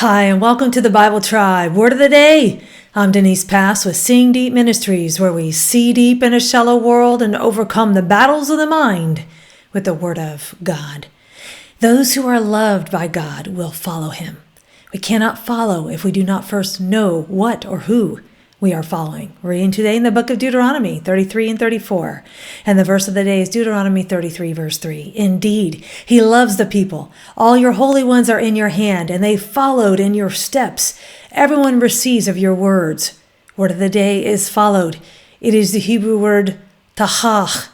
Hi, and welcome to the Bible Tribe. Word of the day. I'm Denise Pass with Seeing Deep Ministries, where we see deep in a shallow world and overcome the battles of the mind with the Word of God. Those who are loved by God will follow Him. We cannot follow if we do not first know what or who we are following. We're reading today in the book of Deuteronomy 33 and 34. And the verse of the day is Deuteronomy 33, verse 3. Indeed, He loves the people. All your holy ones are in your hand, and they followed in your steps. Everyone receives of your words. Word of the day is followed. It is the Hebrew word taw-kaw.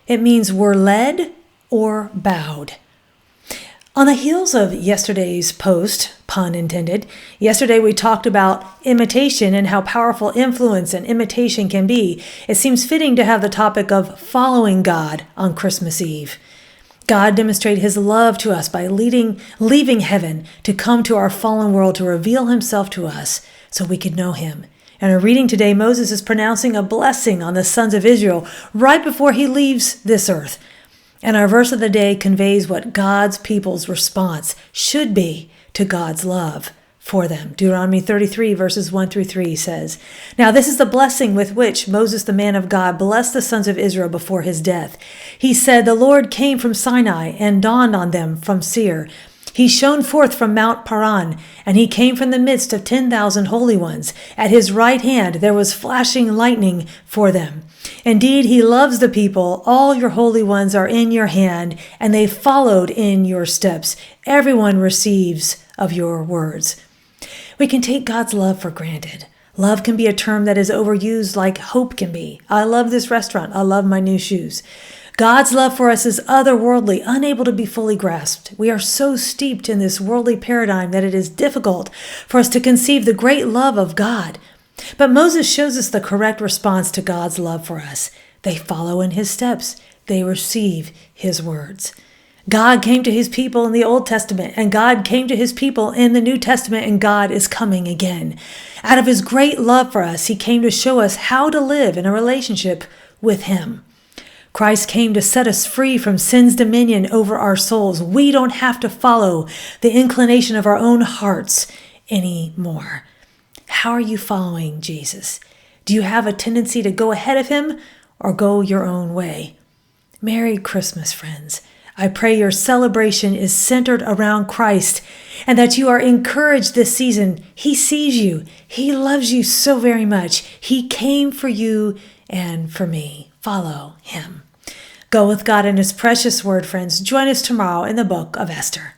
It means were led or bowed. On the heels of yesterday's post, pun intended, yesterday we talked about imitation and how powerful influence and imitation can be. It seems fitting to have the topic of following God on Christmas Eve. God demonstrated His love to us by leaving heaven to come to our fallen world to reveal Himself to us so we could know Him. In our reading today, Moses is pronouncing a blessing on the sons of Israel right before he leaves this earth. And our verse of the day conveys what God's people's response should be to God's love for them. Deuteronomy 33 verses 1 through 3 says, "Now this is the blessing with which Moses, the man of God, blessed the sons of Israel before his death. He said, 'The Lord came from Sinai and dawned on them from Seir. He shone forth from Mount Paran, and He came from the midst of 10,000 holy ones. At His right hand there was flashing lightning for them. Indeed, He loves the people. All your holy ones are in your hand, and they followed in your steps. Everyone receives of your words.'" We can take God's love for granted. Love can be a term that is overused like hope can be. I love this restaurant. I love my new shoes. God's love for us is otherworldly, unable to be fully grasped. We are so steeped in this worldly paradigm that it is difficult for us to conceive the great love of God. But Moses shows us the correct response to God's love for us. They follow in His steps. They receive His words. God came to His people in the Old Testament, and God came to His people in the New Testament, and God is coming again. Out of His great love for us, He came to show us how to live in a relationship with Him. Christ came to set us free from sin's dominion over our souls. We don't have to follow the inclination of our own hearts anymore. How are you following Jesus? Do you have a tendency to go ahead of Him or go your own way? Merry Christmas, friends. I pray your celebration is centered around Christ and that you are encouraged this season. He sees you. He loves you so very much. He came for you and for me. Follow Him. Go with God in His precious word, friends. Join us tomorrow in the book of Esther.